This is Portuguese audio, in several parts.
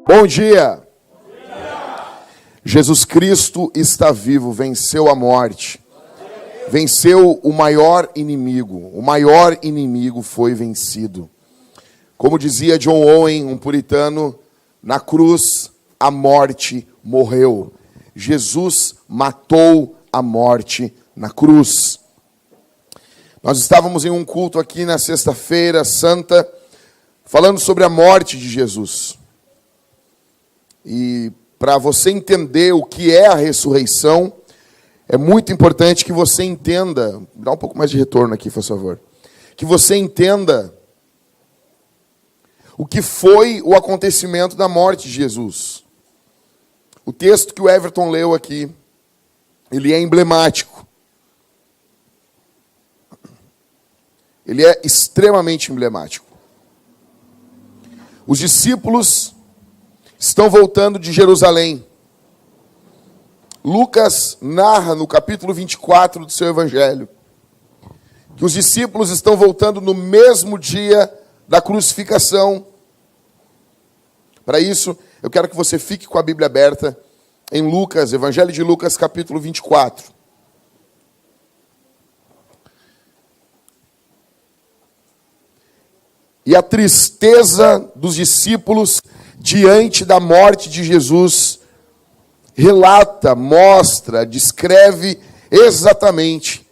Bom dia. Jesus Cristo está vivo, venceu a morte, venceu o maior inimigo foi vencido. Como dizia John Owen, um puritano, na cruz a morte morreu. Jesus matou a morte na cruz. Nós estávamos em um culto aqui na Sexta-feira Santa, falando sobre a morte de Jesus. E para você entender o que é a ressurreição, é muito importante que você entenda, dá um pouco mais de retorno aqui, por favor, que você entenda o que foi o acontecimento da morte de Jesus. O texto que o Everton leu aqui, ele é emblemático. Ele é extremamente emblemático. Os discípulos estão voltando de Jerusalém. Lucas narra no capítulo 24 do seu evangelho que os discípulos estão voltando no mesmo dia da crucificação. Para isso, eu quero que você fique com a Bíblia aberta em Lucas, Evangelho de Lucas, capítulo 24. E a tristeza dos discípulos diante da morte de Jesus relata, mostra, descreve exatamente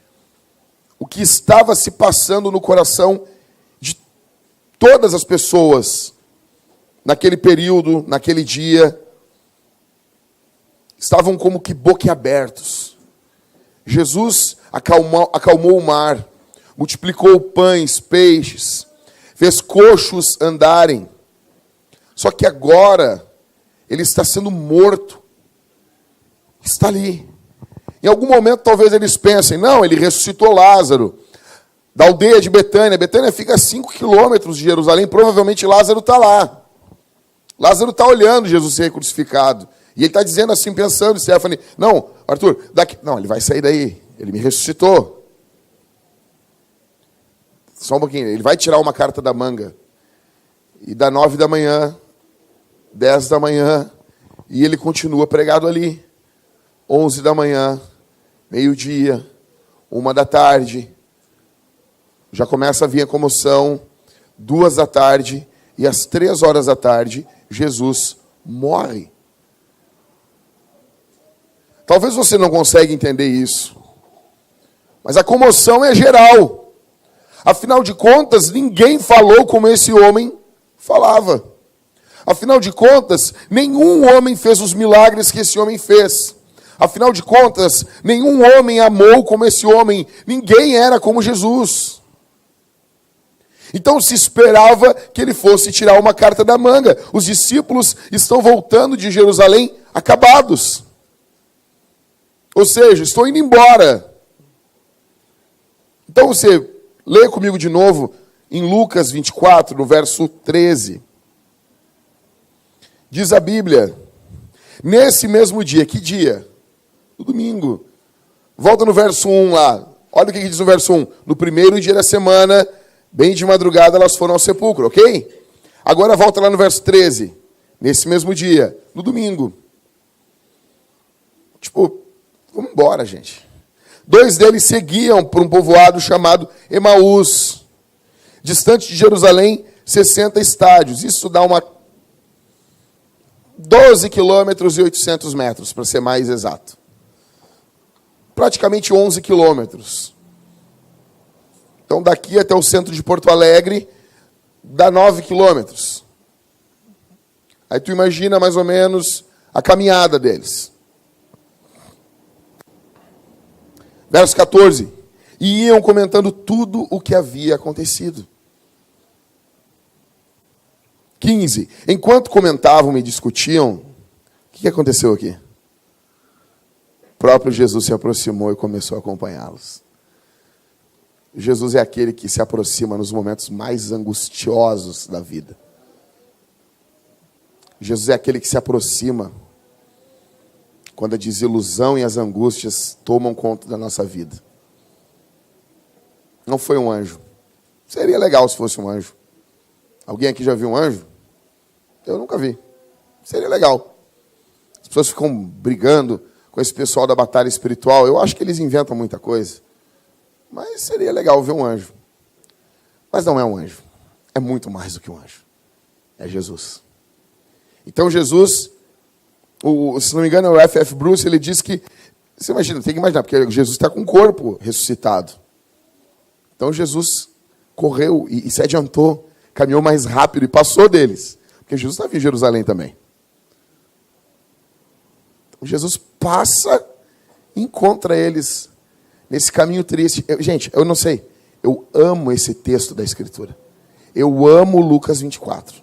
o que estava se passando no coração de todas as pessoas naquele período, naquele dia. Estavam como que boquiabertos. Jesus acalmou o mar, multiplicou pães, peixes, fez coxos andarem. Só que agora ele está sendo morto. Está ali. Em algum momento talvez eles pensem, não, ele ressuscitou Lázaro. Da aldeia de Betânia. Betânia fica a 5 quilômetros de Jerusalém. Provavelmente Lázaro está lá. Lázaro está olhando Jesus ser crucificado. E ele está dizendo assim, pensando, Stephanie, não, Arthur, não, ele vai sair daí. Ele me ressuscitou. Só um pouquinho. Ele vai tirar uma carta da manga. E dá 9 da manhã, 10 da manhã, e ele continua pregado ali. 11 da manhã, meio-dia, 1 da tarde. Já começa a vir a comoção. 2 da tarde, e às 3 horas da tarde, Jesus morre. Talvez você não consiga entender isso. Mas a comoção é geral. Afinal de contas, ninguém falou como esse homem falava. Afinal de contas, nenhum homem fez os milagres que esse homem fez. Afinal de contas, nenhum homem amou como esse homem. Ninguém era como Jesus. Então se esperava que ele fosse tirar uma carta da manga. Os discípulos estão voltando de Jerusalém acabados. Ou seja, estou indo embora. Então você lê comigo de novo em Lucas 24, no verso 13. Diz a Bíblia, nesse mesmo dia, que dia? No domingo. Volta no verso 1 lá. Olha o que diz no verso 1. No primeiro dia da semana, bem de madrugada, elas foram ao sepulcro, ok? Agora volta lá no verso 13. Nesse mesmo dia, no domingo. Tipo, vamos embora, gente. 2 deles seguiam para um povoado chamado Emaús, distante de Jerusalém, 60 estádios. Isso dá 12 quilômetros e 800 metros, para ser mais exato. Praticamente 11 quilômetros. Então, daqui até o centro de Porto Alegre, dá 9 quilômetros. Aí tu imagina mais ou menos a caminhada deles. Verso 14. E iam comentando tudo o que havia acontecido. 15. Enquanto comentavam e discutiam, o que aconteceu aqui? O próprio Jesus se aproximou e começou a acompanhá-los. Jesus é aquele que se aproxima nos momentos mais angustiosos da vida. Jesus é aquele que se aproxima quando a desilusão e as angústias tomam conta da nossa vida. Não foi um anjo. Seria legal se fosse um anjo. Alguém aqui já viu um anjo? Eu nunca vi. Seria legal. As pessoas ficam brigando com esse pessoal da batalha espiritual. Eu acho que eles inventam muita coisa. Mas seria legal ver um anjo. Mas não é um anjo. É muito mais do que um anjo. É Jesus. Então Jesus, se não me engano, é o F.F. Bruce, ele diz que, você imagina, tem que imaginar, porque Jesus está com o corpo ressuscitado. Então Jesus correu e se adiantou, caminhou mais rápido e passou deles. Porque Jesus estava em Jerusalém também. Então, Jesus passa e encontra eles nesse caminho triste. Gente, eu não sei, eu amo esse texto da Escritura. Eu amo Lucas 24.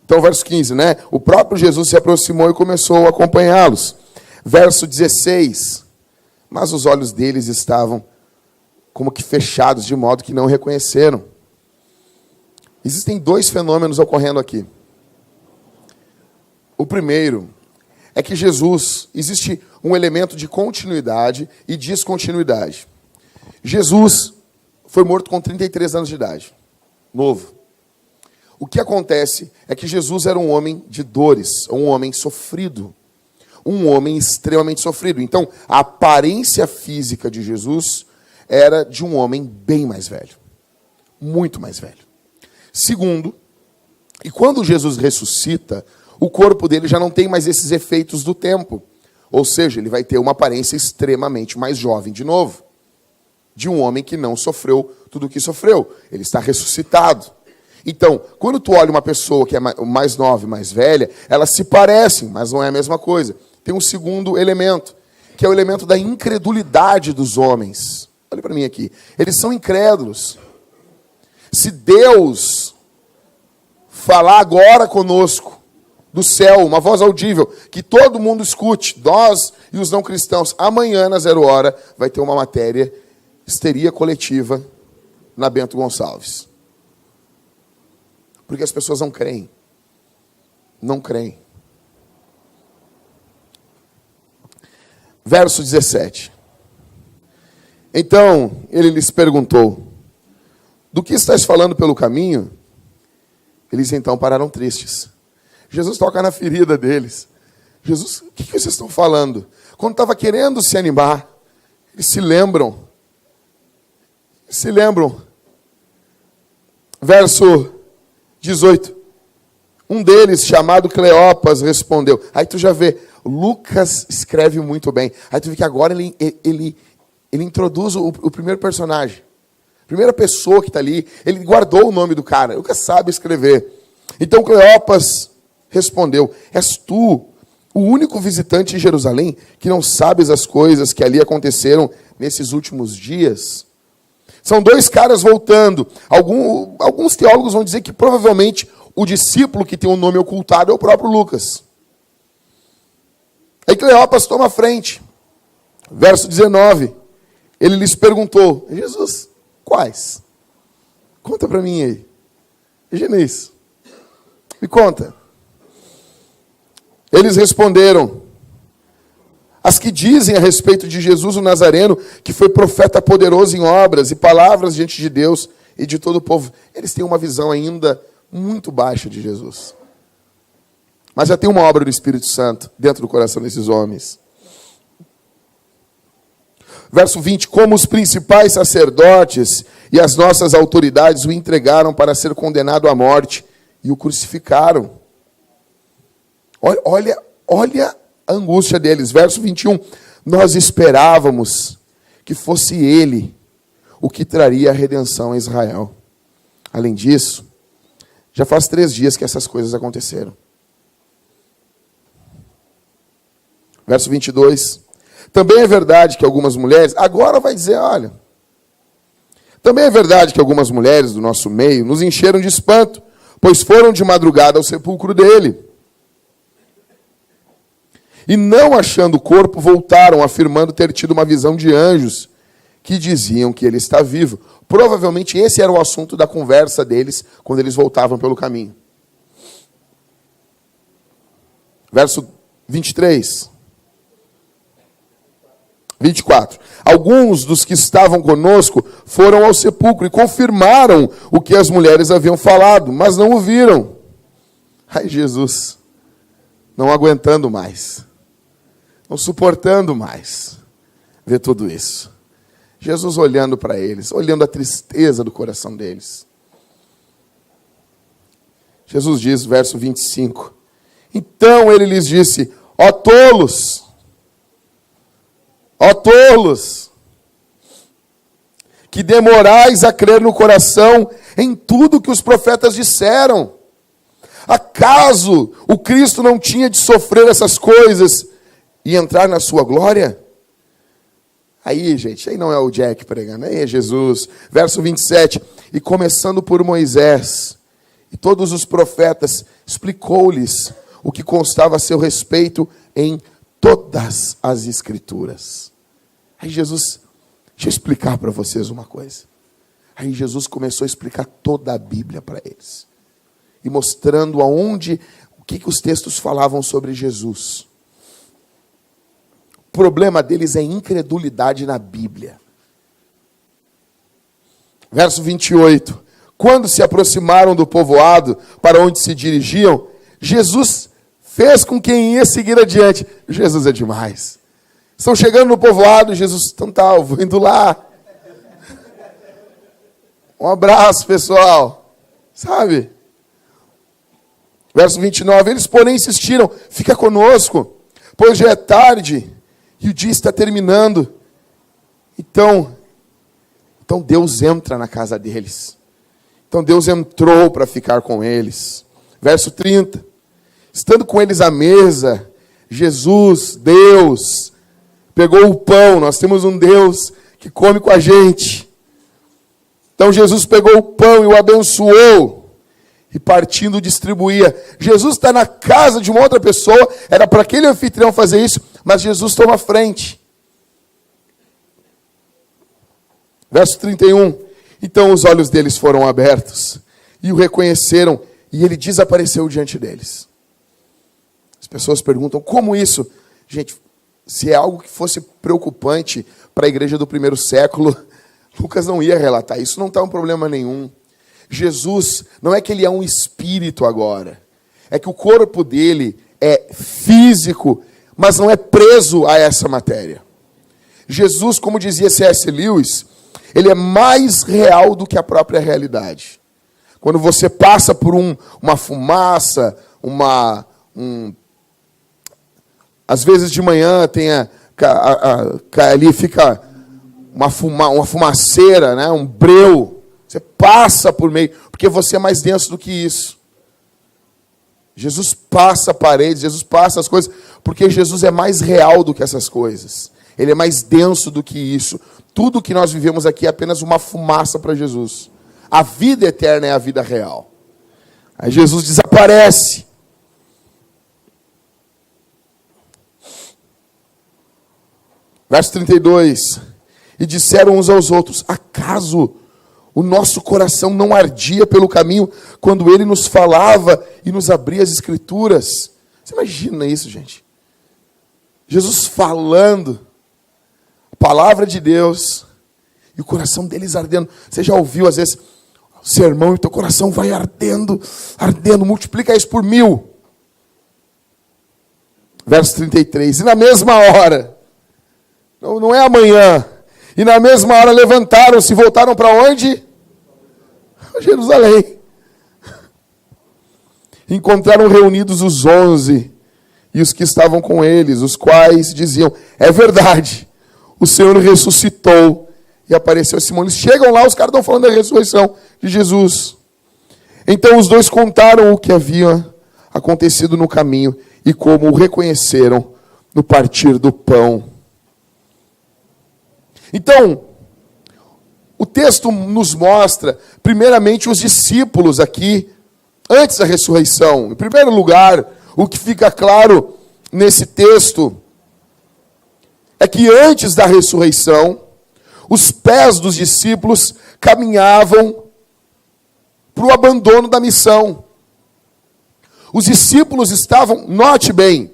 Então, verso 15, né? O próprio Jesus se aproximou e começou a acompanhá-los. Verso 16. Mas os olhos deles estavam como que fechados, de modo que não reconheceram. Existem 2 fenômenos ocorrendo aqui. O primeiro é que Jesus, existe um elemento de continuidade e descontinuidade. Jesus foi morto com 33 anos de idade. Novo. O que acontece é que Jesus era um homem de dores, um homem sofrido, um homem extremamente sofrido. Então, a aparência física de Jesus era de um homem bem mais velho, muito mais velho. Segundo, e quando Jesus ressuscita, o corpo dele já não tem mais esses efeitos do tempo. Ou seja, ele vai ter uma aparência extremamente mais jovem de novo, de um homem que não sofreu tudo o que sofreu. Ele está ressuscitado. Então, quando tu olha uma pessoa que é mais nova e mais velha, elas se parecem, mas não é a mesma coisa. Tem um segundo elemento, que é o elemento da incredulidade dos homens. Olha para mim aqui. Eles são incrédulos. Se Deus falar agora conosco, do céu, uma voz audível, que todo mundo escute, nós e os não cristãos, amanhã, na 0 hora, vai ter uma matéria, histeria coletiva, na Bento Gonçalves. Porque as pessoas não creem. Não creem. Verso 17. Então, ele lhes perguntou, do que estás falando pelo caminho? Eles então pararam tristes. Jesus toca na ferida deles. Jesus, o que vocês estão falando? Quando estava querendo se animar, eles se lembram. Se lembram. Verso 18. Um deles, chamado Cleopas, respondeu. Aí tu já vê, Lucas escreve muito bem. Aí tu vê que agora ele introduz o primeiro personagem. A primeira pessoa que está ali, ele guardou o nome do cara. Lucas sabe escrever. Então Cleopas respondeu, és tu o único visitante em Jerusalém que não sabes as coisas que ali aconteceram nesses últimos dias? São 2 caras voltando. Alguns teólogos vão dizer que provavelmente o discípulo que tem um nome ocultado é o próprio Lucas. Aí Cleopas toma a frente. Verso 19. Ele lhes perguntou, Jesus, quais? Conta para mim aí. Imagina isso. Me conta. Eles responderam, as que dizem a respeito de Jesus o Nazareno, que foi profeta poderoso em obras e palavras diante de Deus e de todo o povo. Eles têm uma visão ainda muito baixa de Jesus. Mas já tem uma obra do Espírito Santo dentro do coração desses homens. Verso 20, como os principais sacerdotes e as nossas autoridades o entregaram para ser condenado à morte e o crucificaram. Olha a angústia deles. Verso 21, nós esperávamos que fosse ele o que traria a redenção a Israel. Além disso, já faz 3 dias que essas coisas aconteceram. Verso 22. Também é verdade que algumas mulheres... Agora vai dizer, olha... Também é verdade que algumas mulheres do nosso meio nos encheram de espanto, pois foram de madrugada ao sepulcro dele. E não achando o corpo, voltaram, afirmando ter tido uma visão de anjos, que diziam que ele está vivo. Provavelmente esse era o assunto da conversa deles, quando eles voltavam pelo caminho. Verso 23. 24. Alguns dos que estavam conosco foram ao sepulcro e confirmaram o que as mulheres haviam falado, mas não o viram. Ai, Jesus, não aguentando mais, não suportando mais ver tudo isso. Jesus olhando para eles, olhando a tristeza do coração deles. Jesus diz, verso 25, então ele lhes disse, ó tolos, que demorais a crer no coração em tudo que os profetas disseram. Acaso o Cristo não tinha de sofrer essas coisas e entrar na sua glória? Aí, gente, aí não é o Jack pregando, aí é Jesus. Verso 27, e começando por Moisés e todos os profetas, explicou-lhes o que constava a seu respeito em todas as Escrituras. Aí Jesus, deixa eu explicar para vocês uma coisa. Aí Jesus começou a explicar toda a Bíblia para eles. E mostrando o que os textos falavam sobre Jesus. O problema deles é incredulidade na Bíblia. Verso 28. Quando se aproximaram do povoado para onde se dirigiam, Jesus fez com quem ia seguir adiante. Jesus é demais. Estão chegando no povoado, Jesus, então tá, eu vou indo lá. Um abraço, pessoal. Sabe? Verso 29, eles porém insistiram, fica conosco, pois já é tarde e o dia está terminando. Então Deus entra na casa deles. Então Deus entrou para ficar com eles. Verso 30, estando com eles à mesa, Jesus, Deus, pegou o pão. Nós temos um Deus que come com a gente. Então Jesus pegou o pão e o abençoou. E partindo distribuía. Jesus está na casa de uma outra pessoa. Era para aquele anfitrião fazer isso. Mas Jesus toma a frente. Verso 31. Então os olhos deles foram abertos. E o reconheceram. E ele desapareceu diante deles. As pessoas perguntam, como isso? Gente, se é algo que fosse preocupante para a igreja do primeiro século, Lucas não ia relatar. Isso não está um problema nenhum. Jesus, não é que ele é um espírito agora. É que o corpo dele é físico, mas não é preso a essa matéria. Jesus, como dizia C.S. Lewis, ele é mais real do que a própria realidade. Quando você passa por uma fumaça, às vezes de manhã tem ali fica uma fumaceira, né? Um breu. Você passa por meio, porque você é mais denso do que isso. Jesus passa paredes, Jesus passa as coisas, porque Jesus é mais real do que essas coisas. Ele é mais denso do que isso. Tudo que nós vivemos aqui é apenas uma fumaça para Jesus. A vida eterna é a vida real. Aí Jesus desaparece. Verso 32. E disseram uns aos outros, acaso o nosso coração não ardia pelo caminho quando ele nos falava e nos abria as Escrituras? Você imagina isso, gente? Jesus falando a palavra de Deus e o coração deles ardendo. Você já ouviu, às vezes, o sermão e o teu coração vai ardendo, ardendo. Multiplica isso por 1000. Verso 33. E na mesma hora, não é amanhã, e na mesma hora levantaram-se e voltaram para onde? Jerusalém. Encontraram reunidos os 11 e os que estavam com eles, os quais diziam: é verdade, o Senhor ressuscitou e apareceu a Simão. Eles chegam lá, os caras estão falando da ressurreição de Jesus. Então os dois contaram o que havia acontecido no caminho e como o reconheceram no partir do pão. Então, o texto nos mostra, primeiramente, os discípulos aqui, antes da ressurreição. Em primeiro lugar, o que fica claro nesse texto é que antes da ressurreição, os pés dos discípulos caminhavam para o abandono da missão. Os discípulos estavam, note bem,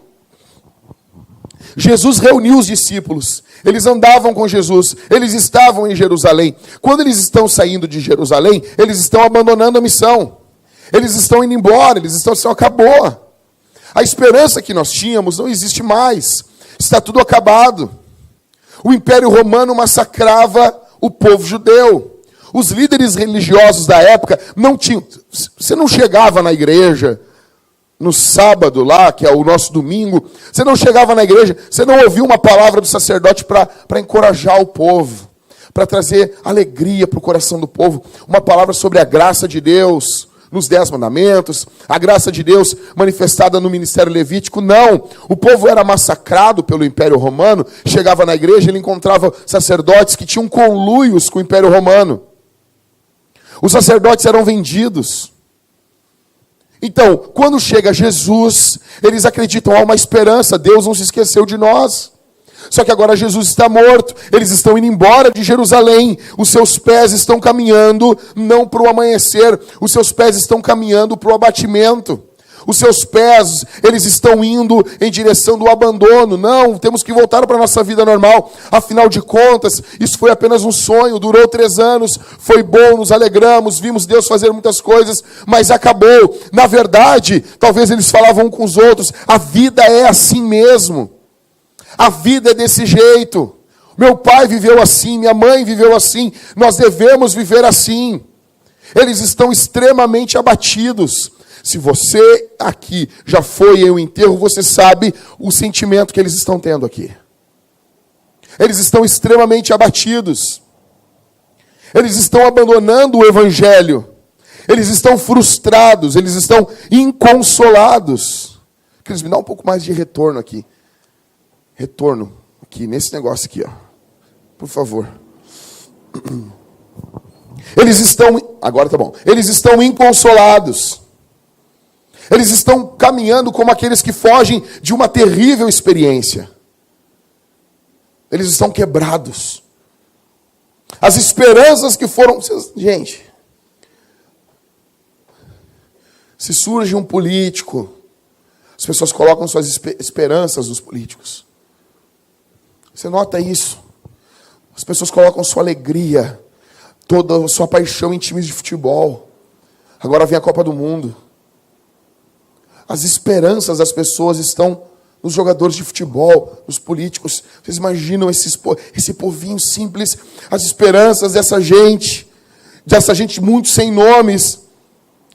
Jesus reuniu os discípulos, eles andavam com Jesus, eles estavam em Jerusalém. Quando eles estão saindo de Jerusalém, eles estão abandonando a missão. Eles estão indo embora, eles estão dizendo: acabou. A esperança que nós tínhamos não existe mais. Está tudo acabado. O Império Romano massacrava o povo judeu. Os líderes religiosos da época não tinham... Você não chegava na igreja no sábado lá, que é o nosso domingo, você não chegava na igreja, você não ouvia uma palavra do sacerdote para encorajar o povo, para trazer alegria para o coração do povo. Uma palavra sobre a graça de Deus nos 10 mandamentos, a graça de Deus manifestada no ministério levítico. Não, o povo era massacrado pelo Império Romano, chegava na igreja, ele encontrava sacerdotes que tinham conluios com o Império Romano. Os sacerdotes eram vendidos. Então, quando chega Jesus, eles acreditam: há uma esperança, Deus não se esqueceu de nós. Só que agora Jesus está morto, eles estão indo embora de Jerusalém, os seus pés estão caminhando não para o amanhecer, os seus pés estão caminhando para o abatimento. Os seus pés, eles estão indo em direção do abandono. Não, temos que voltar para a nossa vida normal. Afinal de contas, isso foi apenas um sonho, durou 3 anos, foi bom, nos alegramos, vimos Deus fazer muitas coisas, mas acabou. Na verdade, talvez eles falavam com os outros: a vida é assim mesmo. A vida é desse jeito. Meu pai viveu assim, minha mãe viveu assim, nós devemos viver assim. Eles estão extremamente abatidos. Se você aqui já foi em um enterro, você sabe o sentimento que eles estão tendo aqui. Eles estão extremamente abatidos. Eles estão abandonando o evangelho. Eles estão frustrados, eles estão inconsolados. Cris, me dá um pouco mais de retorno aqui. Retorno aqui, nesse negócio aqui, ó. Por favor. Eles estão, agora tá bom. Eles estão inconsolados. Eles estão caminhando como aqueles que fogem de uma terrível experiência. Eles estão quebrados. As esperanças que foram... Gente, se surge um político, as pessoas colocam suas esperanças nos políticos. Você nota isso? As pessoas colocam sua alegria, toda a sua paixão em times de futebol. Agora vem a Copa do Mundo. As esperanças das pessoas estão nos jogadores de futebol, nos políticos. Vocês imaginam esse povinho simples? As esperanças dessa gente muito sem nomes,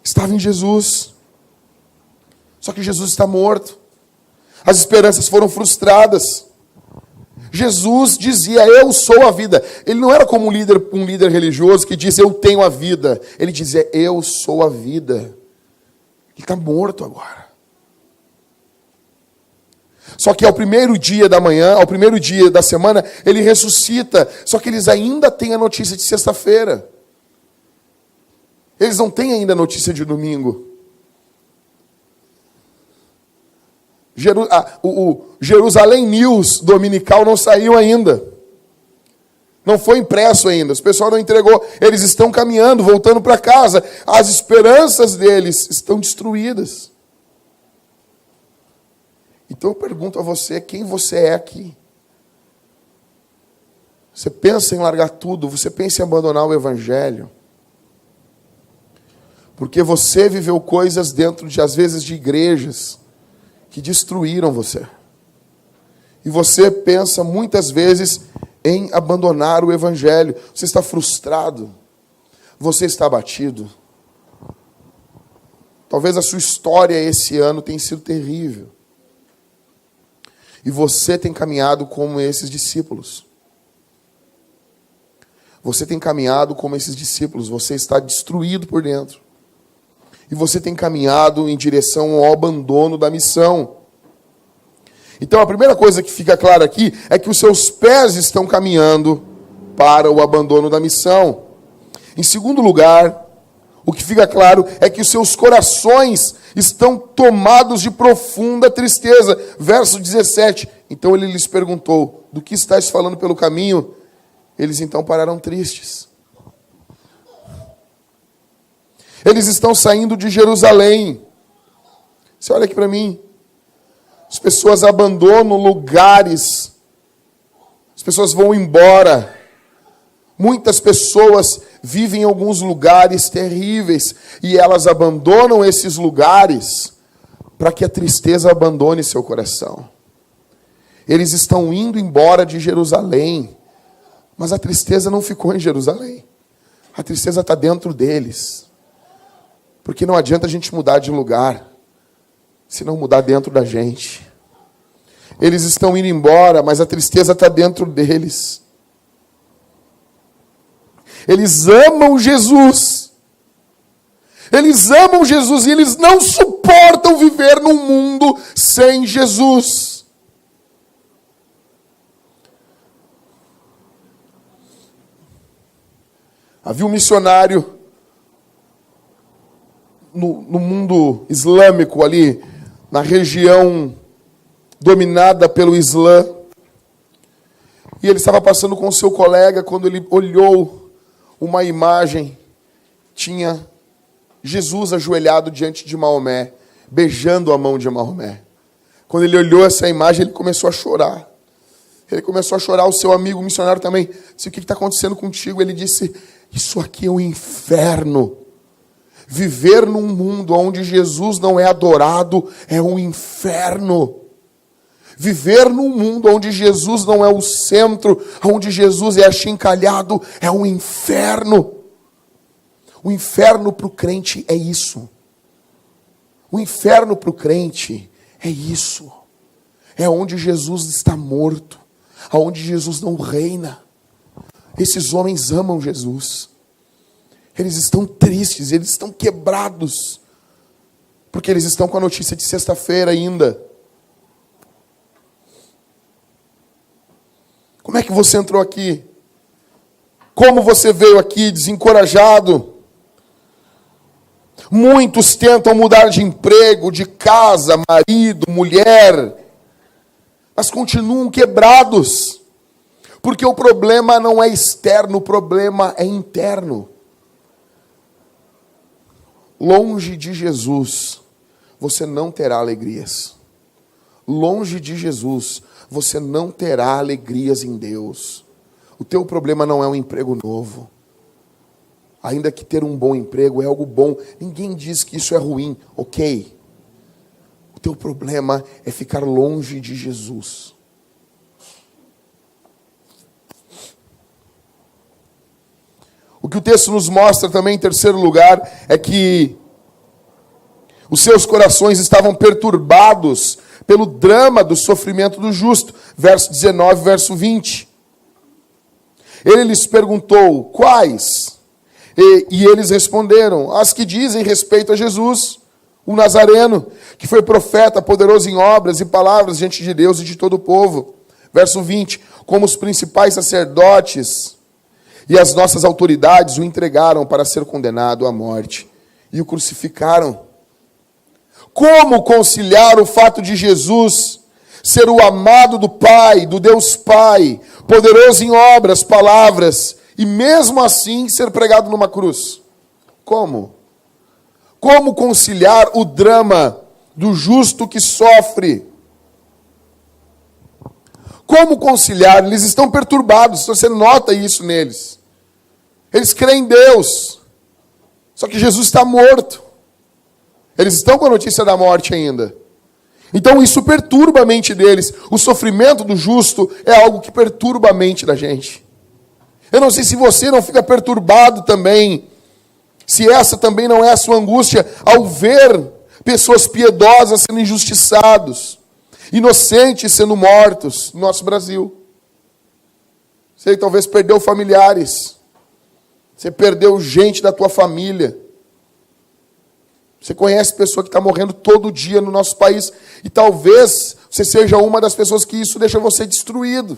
estavam em Jesus. Só que Jesus está morto. As esperanças foram frustradas. Jesus dizia: eu sou a vida. Ele não era como um líder religioso que diz: eu tenho a vida. Ele dizia: eu sou a vida. Ele está morto agora. Só que ao primeiro dia da manhã, ao primeiro dia da semana, ele ressuscita. Só que eles ainda têm a notícia de sexta-feira. Eles não têm ainda a notícia de domingo. O Jerusalém News dominical não saiu ainda. Não foi impresso ainda. O pessoal não entregou. Eles estão caminhando, voltando para casa. As esperanças deles estão destruídas. Então eu pergunto a você: quem você é aqui? Você pensa em largar tudo? Você pensa em abandonar o evangelho? Porque você viveu coisas dentro de, às vezes, de igrejas que destruíram você. E você pensa muitas vezes em abandonar o Evangelho. Você está frustrado. Você está abatido. Talvez a sua história esse ano tenha sido terrível. E você tem caminhado como esses discípulos. Você tem caminhado como esses discípulos. Você está destruído por dentro. E você tem caminhado em direção ao abandono da missão. Então a primeira coisa que fica clara aqui é que os seus pés estão caminhando para o abandono da missão. Em segundo lugar, o que fica claro é que os seus corações estão tomados de profunda tristeza. Verso 17. Então ele lhes perguntou: do que estás falando pelo caminho? Eles então pararam tristes. Eles estão saindo de Jerusalém. Você olha aqui para mim. As pessoas abandonam lugares. As pessoas vão embora. Muitas pessoas vivem em alguns lugares terríveis. E elas abandonam esses lugares para que a tristeza abandone seu coração. Eles estão indo embora de Jerusalém. Mas a tristeza não ficou em Jerusalém. A tristeza está dentro deles. Porque não adianta a gente mudar de lugar se não mudar dentro da gente. Eles estão indo embora, mas a tristeza está dentro deles. Eles amam Jesus. Eles amam Jesus e eles não suportam viver num mundo sem Jesus. Havia um missionário no mundo islâmico ali, na região dominada pelo Islã. E ele estava passando com o seu colega, quando ele olhou uma imagem, tinha Jesus ajoelhado diante de Maomé, beijando a mão de Maomé. Quando ele olhou essa imagem, ele começou a chorar. Ele começou a chorar, o seu amigo missionário também. Disse: o que está acontecendo contigo? Ele disse: isso aqui é um inferno. Viver num mundo onde Jesus não é adorado é um inferno. Viver num mundo onde Jesus não é o centro, onde Jesus é achincalhado, é um inferno. O inferno para o crente é isso. O inferno para o crente é isso. É onde Jesus está morto, onde Jesus não reina. Esses homens amam Jesus. Eles estão tristes, eles estão quebrados, porque eles estão com a notícia de sexta-feira ainda. Como é que você entrou aqui? Como você veio aqui desencorajado? Muitos tentam mudar de emprego, de casa, marido, mulher, mas continuam quebrados, porque o problema não é externo, o problema é interno. Longe de Jesus, você não terá alegrias. Longe de Jesus, você não terá alegrias em Deus. O teu problema não é um emprego novo. Ainda que ter um bom emprego é algo bom. Ninguém diz que isso é ruim, ok? O teu problema é ficar longe de Jesus. O que o texto nos mostra também, em terceiro lugar, é que os seus corações estavam perturbados pelo drama do sofrimento do justo. Verso 19, verso 20. Ele lhes perguntou: quais? E eles responderam: as que dizem respeito a Jesus, o Nazareno, que foi profeta, poderoso em obras e palavras diante de Deus e de todo o povo. Verso 20. Como os principais sacerdotes e as nossas autoridades o entregaram para ser condenado à morte e o crucificaram. Como conciliar o fato de Jesus ser o amado do Pai, do Deus Pai, poderoso em obras, palavras, e mesmo assim ser pregado numa cruz? Como? Como conciliar o drama do justo que sofre? Como conciliar? Eles estão perturbados, você nota isso neles. Eles creem em Deus, só que Jesus está morto. Eles estão com a notícia da morte ainda. Então isso perturba a mente deles. O sofrimento do justo é algo que perturba a mente da gente. Eu não sei se você não fica perturbado também, se essa também não é a sua angústia, ao ver pessoas piedosas sendo injustiçados, inocentes sendo mortos no nosso Brasil. Você talvez perdeu familiares, você perdeu gente da tua família. Você conhece pessoa que está morrendo todo dia no nosso país, e talvez você seja uma das pessoas que isso deixa você destruído.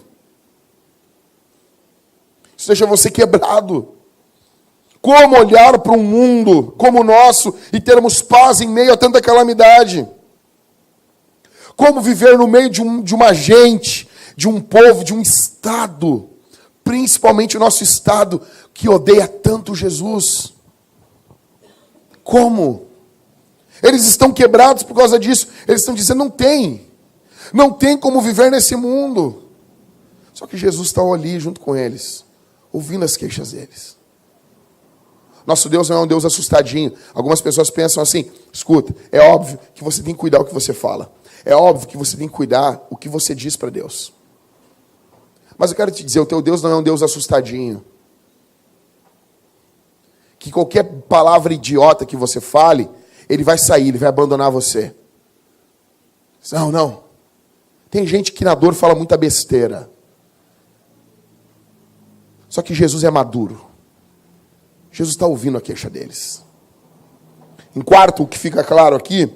Isso deixa você quebrado. Como olhar para um mundo como o nosso e termos paz em meio a tanta calamidade? Como viver no meio de uma gente, de um povo, de um estado, principalmente o nosso estado, que odeia tanto Jesus? Como? Eles estão quebrados por causa disso. Eles estão dizendo, não tem como viver nesse mundo. Só que Jesus está ali junto com eles, ouvindo as queixas deles. Nosso Deus não é um Deus assustadinho. Algumas pessoas pensam assim, escuta, é óbvio que você tem que cuidar o que você fala. É óbvio que você tem que cuidar o que você diz para Deus. Mas eu quero te dizer, o teu Deus não é um Deus assustadinho. Que qualquer palavra idiota que você fale, ele vai sair, ele vai abandonar você. Não. Tem gente que na dor fala muita besteira. Só que Jesus é maduro. Jesus está ouvindo a queixa deles. Em quarto, o que fica claro aqui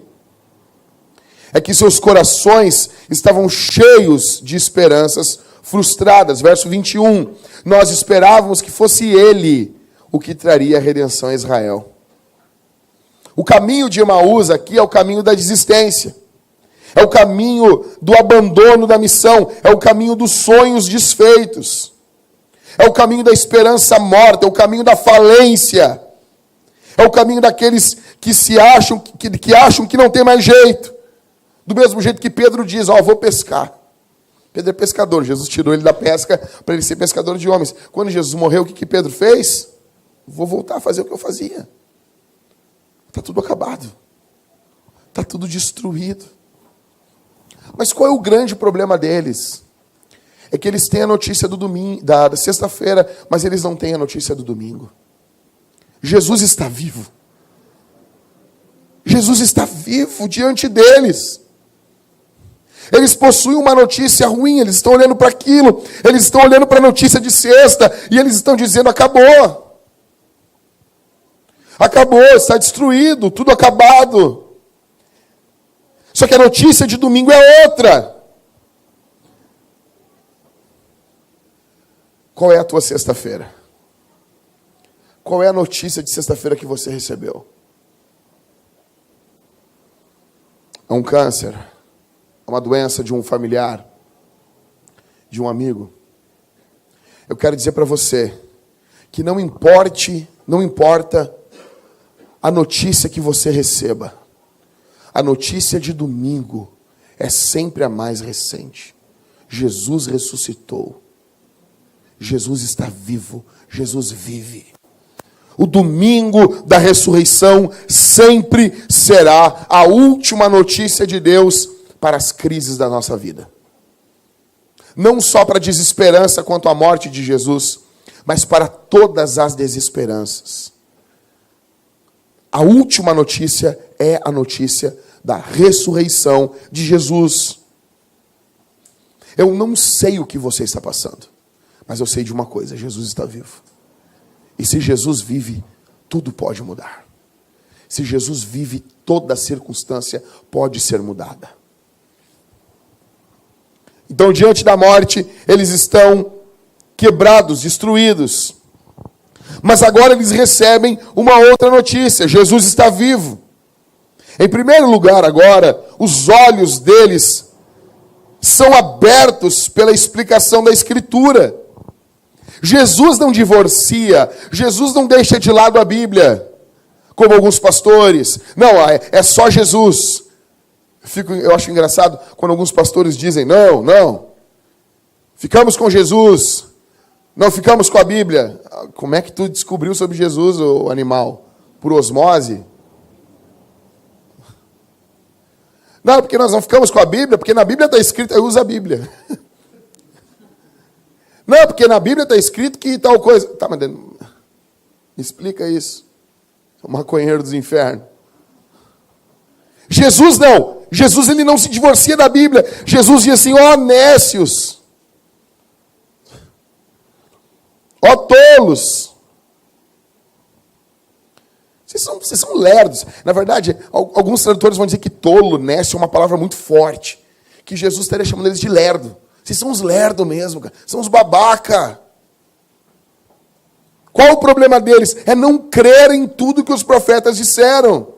é que seus corações estavam cheios de esperanças frustradas. Verso 21. Nós esperávamos que fosse ele o que traria a redenção a Israel. O caminho de Emaús aqui é o caminho da desistência. É o caminho do abandono da missão. É o caminho dos sonhos desfeitos. É o caminho da esperança morta, é o caminho da falência. É o caminho daqueles que se acham que não tem mais jeito. Do mesmo jeito que Pedro diz, vou pescar. Pedro é pescador, Jesus tirou ele da pesca para ele ser pescador de homens. Quando Jesus morreu, o que Pedro fez? Vou voltar a fazer o que eu fazia. Está tudo acabado. Está tudo destruído. Mas qual é o grande problema deles? É que eles têm a notícia do domingo, da sexta-feira, mas eles não têm a notícia do domingo. Jesus está vivo. Jesus está vivo diante deles. Eles possuem uma notícia ruim, eles estão olhando para aquilo, eles estão olhando para a notícia de sexta, e eles estão dizendo, acabou. Acabou, está destruído, tudo acabado. Só que a notícia de domingo é outra. Qual é a tua sexta-feira? Qual é a notícia de sexta-feira que você recebeu? É um câncer? É uma doença de um familiar? De um amigo? Eu quero dizer para você que não importa a notícia que você receba. A notícia de domingo é sempre a mais recente. Jesus ressuscitou. Jesus está vivo, Jesus vive. O domingo da ressurreição sempre será a última notícia de Deus para as crises da nossa vida. Não só para a desesperança quanto à morte de Jesus, mas para todas as desesperanças. A última notícia é a notícia da ressurreição de Jesus. Eu não sei o que você está passando. Mas eu sei de uma coisa, Jesus está vivo. E se Jesus vive, tudo pode mudar. Se Jesus vive, toda circunstância pode ser mudada. Então, diante da morte, eles estão quebrados, destruídos. Mas agora eles recebem uma outra notícia, Jesus está vivo. Em primeiro lugar, agora, os olhos deles são abertos pela explicação da Escritura. Jesus não divorcia, Jesus não deixa de lado a Bíblia, como alguns pastores. Não, é só Jesus. Eu acho engraçado quando alguns pastores dizem, não, ficamos com Jesus, não ficamos com a Bíblia. Como é que tu descobriu sobre Jesus, o animal? Por osmose? Não, porque nós não ficamos com a Bíblia, porque na Bíblia está escrito, eu uso a Bíblia. Não, porque na Bíblia está escrito que tal coisa. Tá, mas me explica isso. O maconheiro dos infernos. Jesus não. Jesus ele não se divorcia da Bíblia. Jesus diz assim, ó nécios. Ó tolos. Vocês são lerdos. Na verdade, alguns tradutores vão dizer que tolo, nécio, é uma palavra muito forte. Que Jesus estaria chamando eles de lerdo. Vocês são uns lerdos mesmo, cara. São uns babaca. Qual o problema deles? É não crer em tudo que os profetas disseram.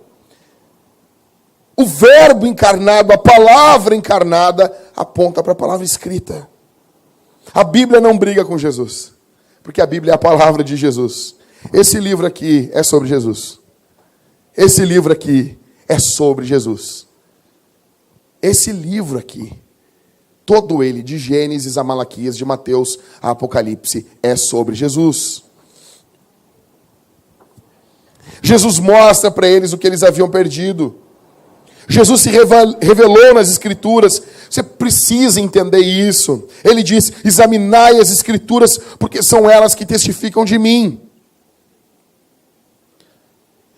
O verbo encarnado, a palavra encarnada, aponta para a palavra escrita. A Bíblia não briga com Jesus. Porque a Bíblia é a palavra de Jesus. Esse livro aqui é sobre Jesus. Esse livro aqui é sobre Jesus. Esse livro aqui, todo ele, de Gênesis a Malaquias, de Mateus a Apocalipse, é sobre Jesus. Jesus mostra para eles o que eles haviam perdido. Jesus se revelou nas Escrituras. Você precisa entender isso. Ele diz, examinai as Escrituras, porque são elas que testificam de mim.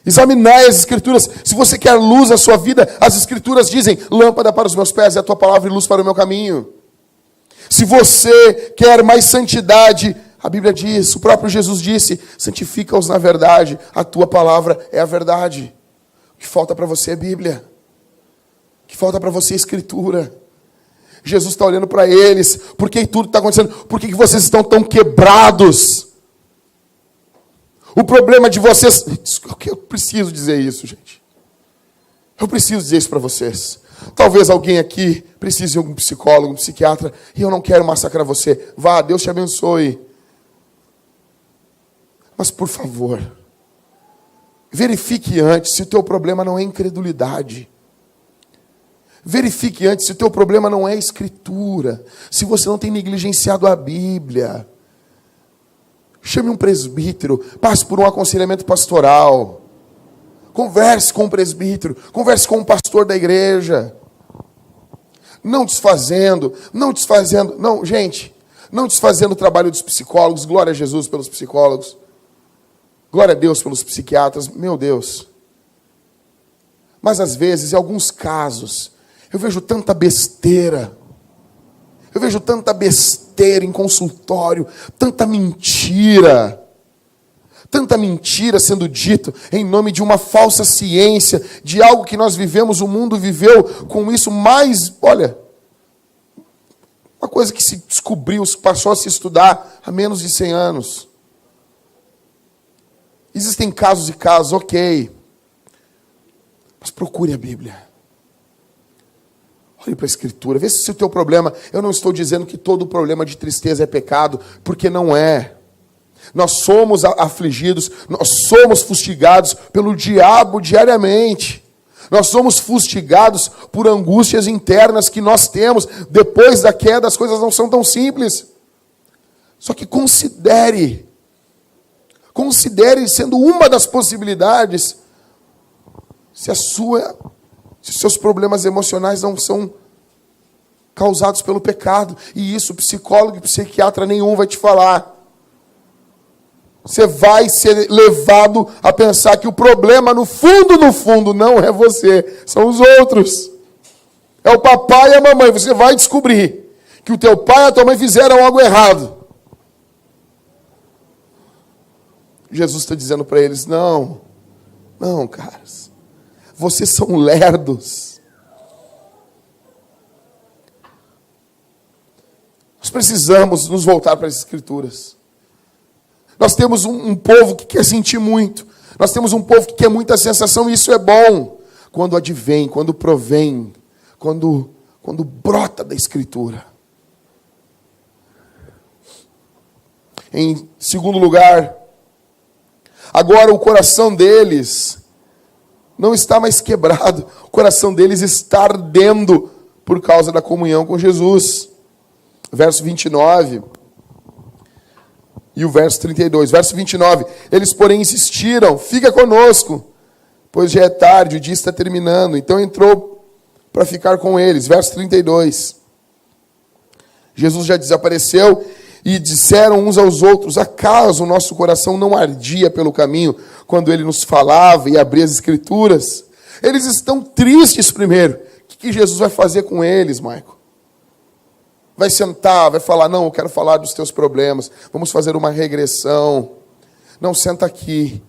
Examinai as Escrituras. Se você quer luz na sua vida, as Escrituras dizem, lâmpada para os meus pés é a tua palavra e luz para o meu caminho. Se você quer mais santidade, a Bíblia diz, o próprio Jesus disse, santifica-os na verdade, a tua palavra é a verdade. O que falta para você é Bíblia. O que falta para você é Escritura. Jesus está olhando para eles, por que tudo está acontecendo? Por que vocês estão tão quebrados? O problema de vocês... Eu preciso dizer isso, gente. Eu preciso dizer isso para vocês. Talvez alguém aqui precise de um psicólogo, um psiquiatra, e eu não quero massacrar você. Vá, Deus te abençoe. Mas, por favor, verifique antes se o teu problema não é incredulidade. Verifique antes se o teu problema não é escritura. Se você não tem negligenciado a Bíblia. Chame um presbítero, passe por um aconselhamento pastoral. Converse com um presbítero, converse com um pastor da igreja. Não desfazendo, não, gente, não desfazendo o trabalho dos psicólogos, glória a Jesus pelos psicólogos, glória a Deus pelos psiquiatras, meu Deus. Mas às vezes, em alguns casos, eu vejo tanta besteira em consultório, tanta mentira sendo dito em nome de uma falsa ciência, de algo que nós vivemos, o mundo viveu com isso mais, olha, uma coisa que se descobriu, passou a se estudar há menos de 100 anos. Existem casos e casos, ok, mas procure a Bíblia. Olhe para a Escritura, vê se o teu problema... Eu não estou dizendo que todo problema de tristeza é pecado, porque não é. Nós somos afligidos, nós somos fustigados pelo diabo diariamente. Nós somos fustigados por angústias internas que nós temos. Depois da queda, as coisas não são tão simples. Só que considere sendo uma das possibilidades, se os seus problemas emocionais não são causados pelo pecado. E isso, psicólogo e psiquiatra nenhum vai te falar. Você vai ser levado a pensar que o problema, no fundo, não é você. São os outros. É o papai e a mamãe. Você vai descobrir que o teu pai e a tua mãe fizeram algo errado. Jesus está dizendo para eles, não, caras. Vocês são lerdos. Nós precisamos nos voltar para as Escrituras. Nós temos um povo que quer sentir muito. Nós temos um povo que quer muita sensação, e isso é bom. Quando advém, quando provém, quando brota da Escritura. Em segundo lugar, agora o coração deles não está mais quebrado. O coração deles está ardendo por causa da comunhão com Jesus. Verso 29 e o verso 32. Verso 29. Eles, porém, insistiram, fica conosco, pois já é tarde, o dia está terminando. Então entrou para ficar com eles. Verso 32. Jesus já desapareceu e disseram uns aos outros: acaso o nosso coração não ardia pelo caminho quando ele nos falava e abria as escrituras? Eles estão tristes primeiro. O que Jesus vai fazer com eles, Maico? Vai sentar, vai falar: não, eu quero falar dos teus problemas, vamos fazer uma regressão. Não, senta aqui.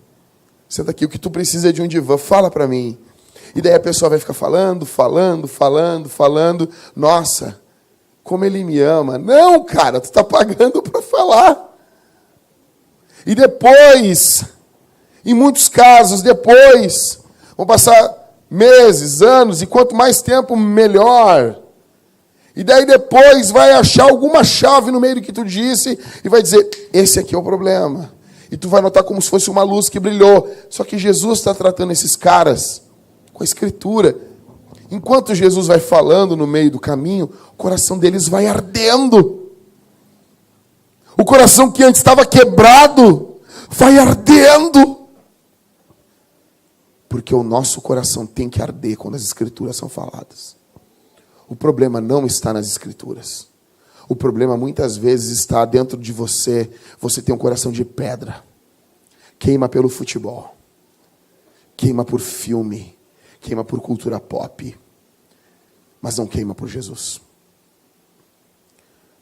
Senta aqui, o que tu precisa é de um divã, fala para mim. E daí a pessoa vai ficar falando. Nossa, como ele me ama. Não, cara, tu está pagando para falar. E depois, em muitos casos, depois, vão passar meses, anos, e quanto mais tempo, melhor. E daí depois vai achar alguma chave no meio do que tu disse e vai dizer: esse aqui é o problema. E tu vai notar como se fosse uma luz que brilhou. Só que Jesus está tratando esses caras com a Escritura. Enquanto Jesus vai falando no meio do caminho, o coração deles vai ardendo. O coração que antes estava quebrado vai ardendo. Porque o nosso coração tem que arder quando as Escrituras são faladas. O problema não está nas Escrituras. O problema muitas vezes está dentro de você. Você tem um coração de pedra. Queima pelo futebol. Queima por filme. Queima por cultura pop. Mas não queima por Jesus.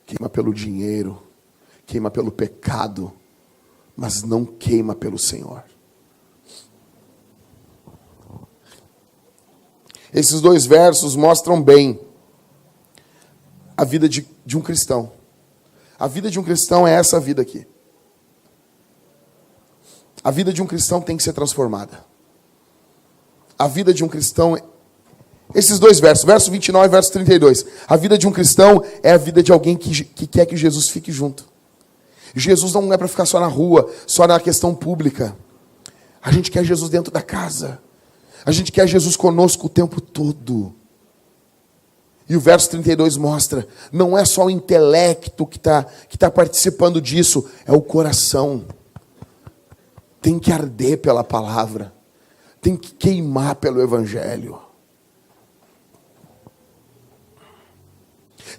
Queima pelo dinheiro. Queima pelo pecado. Mas não queima pelo Senhor. Esses dois versos mostram bem a vida de um cristão. A vida de um cristão é essa vida aqui. A vida de um cristão tem que ser transformada. A vida de um cristão... Esses dois versos, verso 29 e verso 32. A vida de um cristão é a vida de alguém que quer que Jesus fique junto. Jesus não é para ficar só na rua, só na questão pública. A gente quer Jesus dentro da casa. A gente quer Jesus conosco o tempo todo. E o verso 32 mostra, não é só o intelecto que tá participando disso, é o coração. Tem que arder pela palavra. Tem que queimar pelo Evangelho.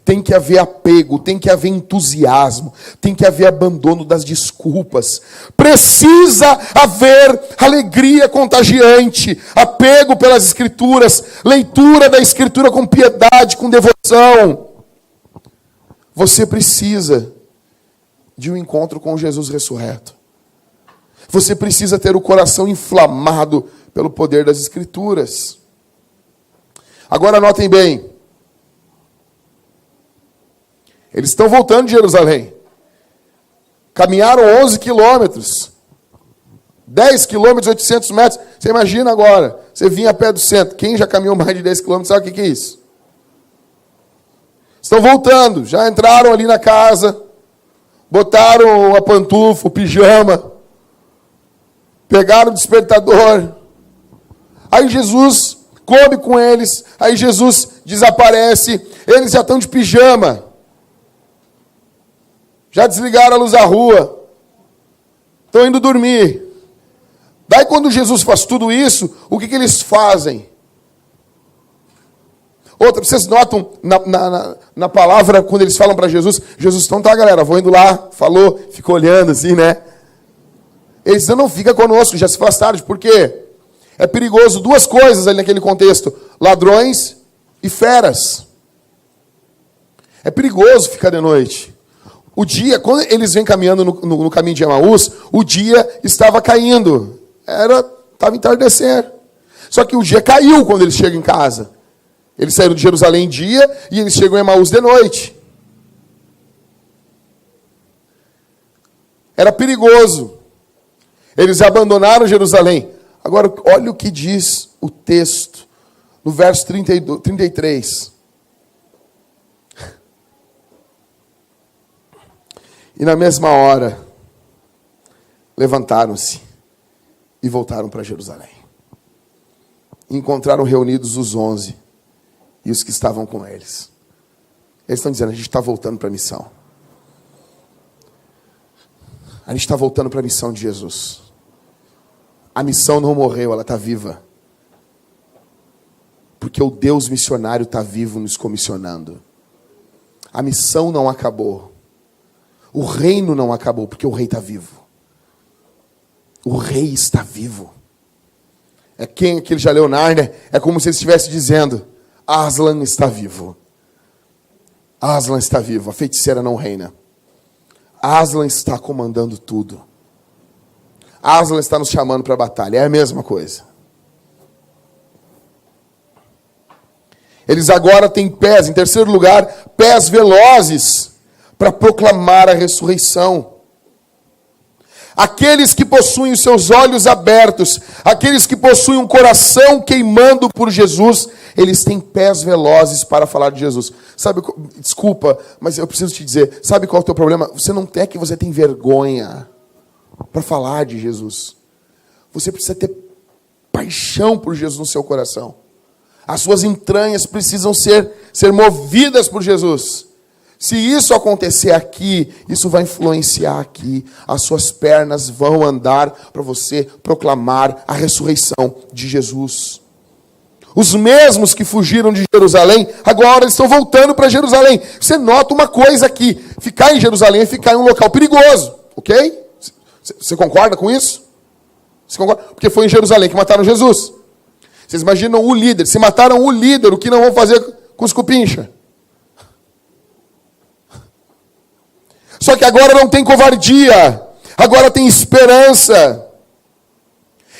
Tem que haver apego, tem que haver entusiasmo, tem que haver abandono das desculpas. Precisa haver alegria contagiante, apego pelas Escrituras, leitura da Escritura com piedade, com devoção. Você precisa de um encontro com Jesus ressurreto. Você precisa ter o coração inflamado pelo poder das Escrituras. Agora notem bem. Eles estão voltando de Jerusalém. Caminharam 11 quilômetros. 10 quilômetros, 800 metros. Você imagina agora, você vinha a pé do centro. Quem já caminhou mais de 10 quilômetros sabe o que é isso? Estão voltando. Já entraram ali na casa. Botaram a pantufa, o pijama. Pegaram o despertador. Aí Jesus come com eles. Aí Jesus desaparece. Eles já estão de pijama. Já desligaram a luz da rua. Estão indo dormir. Daí quando Jesus faz tudo isso, o que eles fazem? Outra, vocês notam na palavra, quando eles falam para Jesus, Jesus, então tá galera, vou indo lá, falou, ficou olhando assim, né? Eles não fica conosco, já se faz tarde, por quê? É perigoso, duas coisas ali naquele contexto, ladrões e feras. É perigoso ficar de noite. O dia, quando eles vêm caminhando no caminho de Emaús, o dia estava caindo. Estava entardecer. Só que o dia caiu quando eles chegam em casa. Eles saíram de Jerusalém dia e eles chegam em Emaús de noite. Era perigoso. Eles abandonaram Jerusalém. Agora, olha o que diz o texto, no verso 33. E na mesma hora, levantaram-se e voltaram para Jerusalém. Encontraram reunidos os 11 e os que estavam com eles. Eles estão dizendo, a gente está voltando para a missão. A gente está voltando para a missão de Jesus. A missão não morreu, ela está viva. Porque o Deus missionário está vivo nos comissionando. A missão não acabou. O reino não acabou, porque o rei está vivo. O rei está vivo. É quem aquele já leu Nárnia, é como se ele estivesse dizendo: Aslan está vivo. Aslan está vivo, a feiticeira não reina. Aslan está comandando tudo. Aslan está nos chamando para a batalha, é a mesma coisa. Eles agora têm pés, em terceiro lugar, pés velozes para proclamar a ressurreição. Aqueles que possuem os seus olhos abertos, aqueles que possuem um coração queimando por Jesus, eles têm pés velozes para falar de Jesus. Sabe, desculpa, mas eu preciso te dizer, sabe qual é o teu problema? Você não é que você tem vergonha para falar de Jesus. Você precisa ter paixão por Jesus no seu coração. As suas entranhas precisam ser movidas por Jesus. Se isso acontecer aqui, isso vai influenciar aqui. As suas pernas vão andar para você proclamar a ressurreição de Jesus. Os mesmos que fugiram de Jerusalém, agora eles estão voltando para Jerusalém. Você nota uma coisa aqui: ficar em Jerusalém é ficar em um local perigoso, ok? Você concorda com isso? Você concorda? Porque foi em Jerusalém que mataram Jesus. Vocês imaginam o líder, se mataram o líder, o que não vão fazer com os cupincha? Só que agora não tem covardia, agora tem esperança.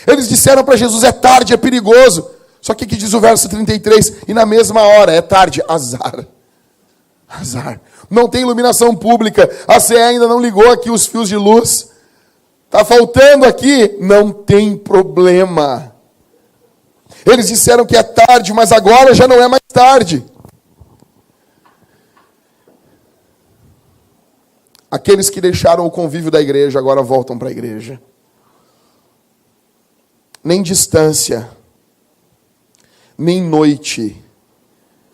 Eles disseram para Jesus: é tarde, é perigoso. Só que diz o verso 33, e na mesma hora, é tarde, azar. Azar. Não tem iluminação pública, a CE ainda não ligou aqui os fios de luz. Está faltando aqui, não tem problema. Eles disseram que é tarde, mas agora já não é mais tarde. Aqueles que deixaram o convívio da igreja agora voltam para a igreja. Nem distância, nem noite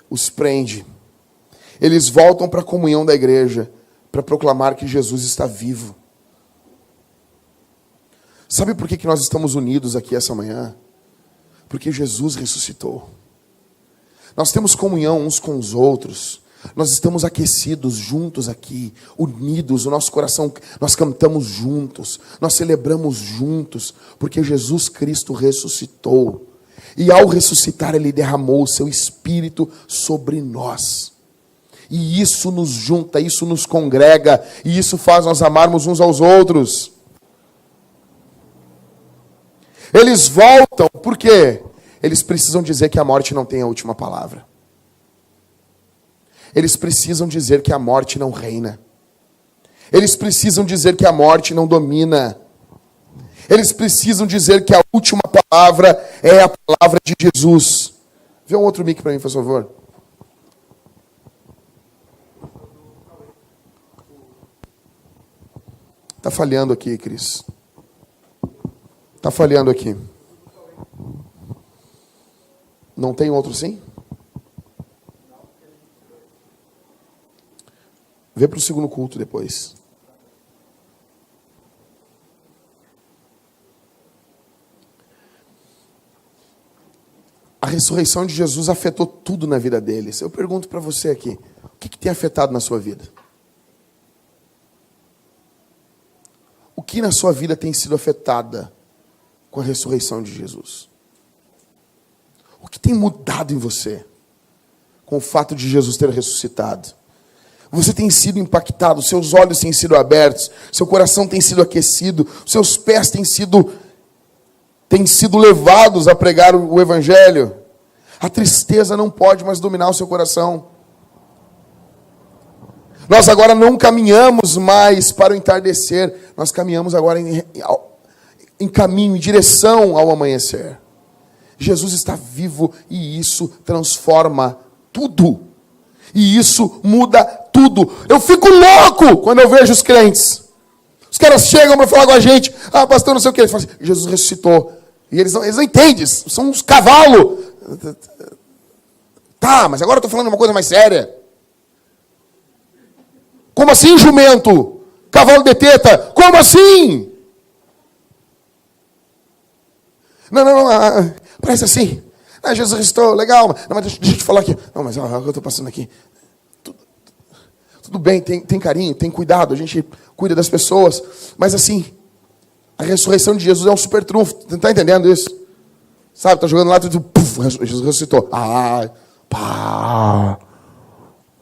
os prende. Eles voltam para a comunhão da igreja para proclamar que Jesus está vivo. Sabe por que nós estamos unidos aqui essa manhã? Porque Jesus ressuscitou. Nós temos comunhão uns com os outros. Nós estamos aquecidos juntos aqui, unidos, o nosso coração, nós cantamos juntos, nós celebramos juntos, porque Jesus Cristo ressuscitou. E ao ressuscitar, Ele derramou o seu Espírito sobre nós. E isso nos junta, isso nos congrega, e isso faz nós amarmos uns aos outros. Eles voltam, por quê? Eles precisam dizer que a morte não tem a última palavra. Eles precisam dizer que a morte não reina. Eles precisam dizer que a morte não domina. Eles precisam dizer que a última palavra é a palavra de Jesus. Vê um outro mic para mim, por favor. Está falhando aqui, Cris. Está falhando aqui. Não tem outro sim? Vê para o segundo culto depois. A ressurreição de Jesus afetou tudo na vida deles. Eu pergunto para você aqui, o que tem afetado na sua vida? O que na sua vida tem sido afetada com a ressurreição de Jesus? O que tem mudado em você com o fato de Jesus ter ressuscitado? Você tem sido impactado, seus olhos têm sido abertos, seu coração tem sido aquecido, seus pés têm sido levados a pregar o Evangelho. A tristeza não pode mais dominar o seu coração. Nós agora não caminhamos mais para o entardecer, nós caminhamos agora em caminho, em direção ao amanhecer. Jesus está vivo e isso transforma tudo. E isso muda tudo. Eu fico louco quando eu vejo os crentes. Os caras chegam para falar com a gente. Ah, pastor, não sei o que. Eles falam assim, Jesus ressuscitou. E eles não entendem. São uns cavalos. Tá, mas agora eu estou falando uma coisa mais séria. Como assim, jumento? Cavalo de teta? Como assim? Não. Parece assim. Jesus ressuscitou, legal. Não, mas deixa eu te falar aqui. Não, mas olha o que eu estou passando aqui. Tudo bem, tem carinho, tem cuidado, a gente cuida das pessoas. Mas assim, a ressurreição de Jesus é um super trunfo. Você está entendendo isso? Sabe, está jogando lá, Jesus ressuscitou. Pá.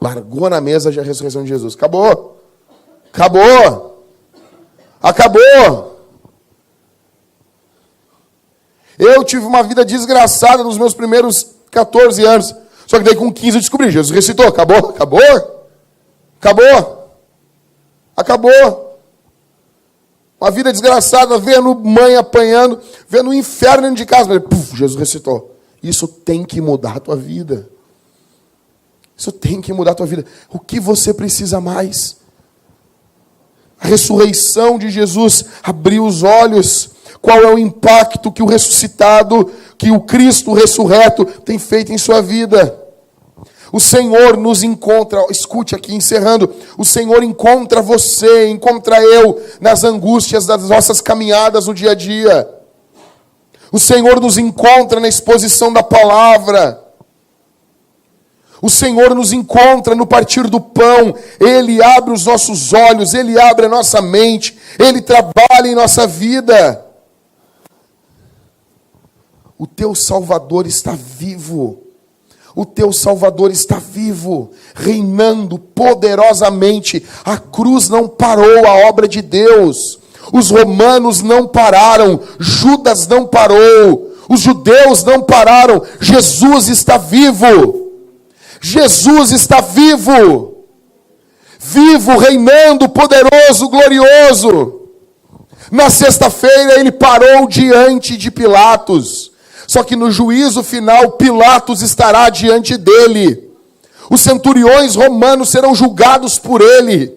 Largou na mesa a ressurreição de Jesus. Acabou. Eu tive uma vida desgraçada nos meus primeiros 14 anos. Só que daí com 15 eu descobri, Jesus ressuscitou. Acabou. Uma vida desgraçada, vendo mãe apanhando, vendo o inferno dentro de casa. Mas, Jesus ressuscitou. Isso tem que mudar a tua vida. O que você precisa mais? A ressurreição de Jesus abriu os olhos. Qual é o impacto que o ressuscitado, que o Cristo ressurreto tem feito em sua vida? O Senhor nos encontra, escute aqui, encerrando, o Senhor encontra você, encontra eu, nas angústias das nossas caminhadas no dia a dia. O Senhor nos encontra na exposição da palavra. O Senhor nos encontra no partir do pão. Ele abre os nossos olhos, Ele abre a nossa mente, Ele trabalha em nossa vida. O teu Salvador está vivo. O teu Salvador está vivo, reinando poderosamente. A cruz não parou a obra de Deus. Os romanos não pararam. Judas não parou. Os judeus não pararam. Jesus está vivo. Vivo, reinando, poderoso, glorioso. Na sexta-feira ele parou diante de Pilatos. Só que no juízo final, Pilatos estará diante dele. Os centuriões romanos serão julgados por ele.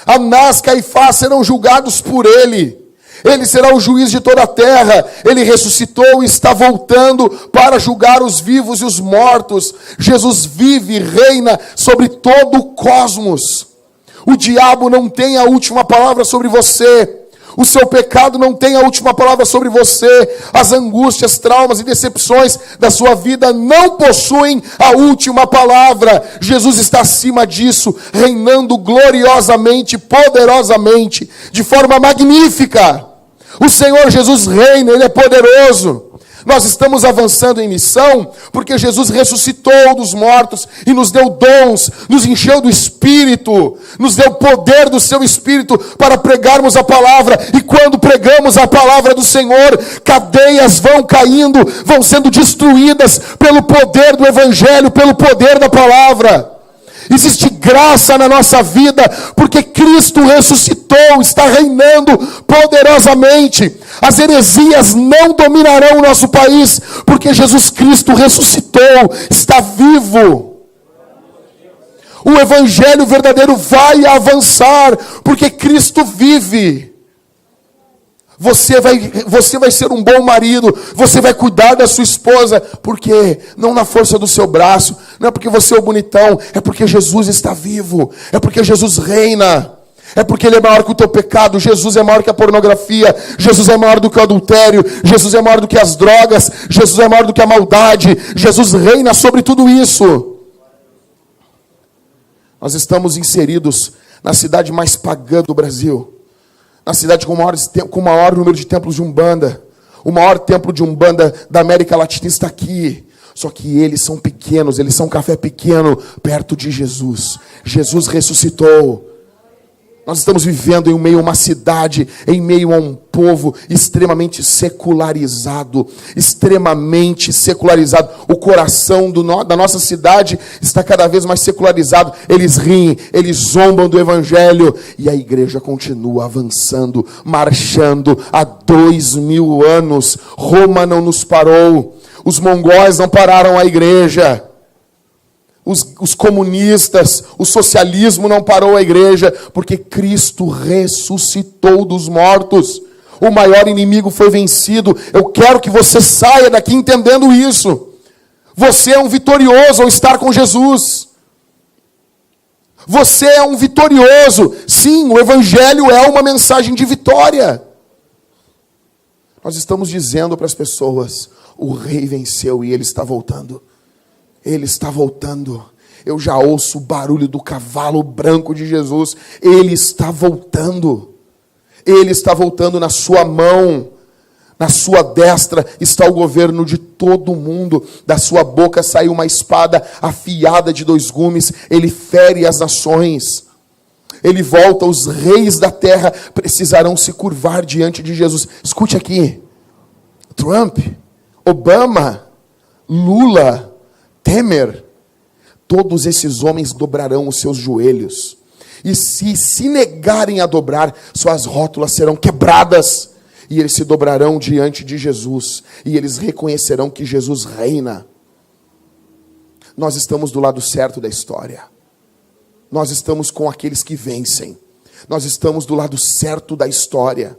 Anás, Caifás serão julgados por ele. Ele será o juiz de toda a terra. Ele ressuscitou e está voltando para julgar os vivos e os mortos. Jesus vive e reina sobre todo o cosmos. O diabo não tem a última palavra sobre você. O seu pecado não tem a última palavra sobre você. As angústias, traumas e decepções da sua vida não possuem a última palavra. Jesus está acima disso, reinando gloriosamente, poderosamente, de forma magnífica. O Senhor Jesus reina, Ele é poderoso. Nós estamos avançando em missão porque Jesus ressuscitou dos mortos e nos deu dons, nos encheu do Espírito, nos deu poder do seu Espírito para pregarmos a palavra. E quando pregamos a palavra do Senhor, cadeias vão caindo, vão sendo destruídas pelo poder do Evangelho, pelo poder da palavra. Existe graça na nossa vida, porque Cristo ressuscitou, está reinando poderosamente. As heresias não dominarão o nosso país, porque Jesus Cristo ressuscitou, está vivo. O Evangelho verdadeiro vai avançar, porque Cristo vive. Você vai ser um bom marido, você vai cuidar da sua esposa, porque não na força do seu braço, não é porque você é o bonitão, é porque Jesus está vivo, é porque Jesus reina, é porque Ele é maior que o teu pecado. Jesus é maior que a pornografia, Jesus é maior do que o adultério, Jesus é maior do que as drogas, Jesus é maior do que a maldade, Jesus reina sobre tudo isso. Nós estamos inseridos na cidade mais pagã do Brasil. Na cidade com o maior número de templos de Umbanda. O maior templo de Umbanda da América Latina está aqui. Só que eles são pequenos, eles são café pequeno perto de Jesus. Jesus ressuscitou. Nós estamos vivendo em meio a uma cidade, em meio a um povo extremamente secularizado. Extremamente secularizado. O coração da nossa cidade está cada vez mais secularizado. Eles riem, eles zombam do Evangelho. E a igreja continua avançando, marchando há 2000 anos. Roma não nos parou. Os mongóis não pararam a igreja. Os comunistas, o socialismo não parou a igreja, porque Cristo ressuscitou dos mortos. O maior inimigo foi vencido. Eu quero que você saia daqui entendendo isso. Você é um vitorioso ao estar com Jesus. Você é um vitorioso. Sim, o Evangelho é uma mensagem de vitória. Nós estamos dizendo para as pessoas: O rei venceu e ele está voltando. Ele está voltando. Eu já ouço o barulho do cavalo branco de Jesus. Ele está voltando. Ele está voltando. Na sua mão, na sua destra, está o governo de todo mundo. Da sua boca saiu uma espada afiada de 2 gumes. Ele fere as nações. Ele volta. Os reis da terra precisarão se curvar diante de Jesus. Escute aqui. Trump, Obama, Lula, Temer, todos esses homens dobrarão os seus joelhos. E se negarem a dobrar, suas rótulas serão quebradas. E eles se dobrarão diante de Jesus. E eles reconhecerão que Jesus reina. Nós estamos do lado certo da história. Nós estamos com aqueles que vencem. Nós estamos do lado certo da história.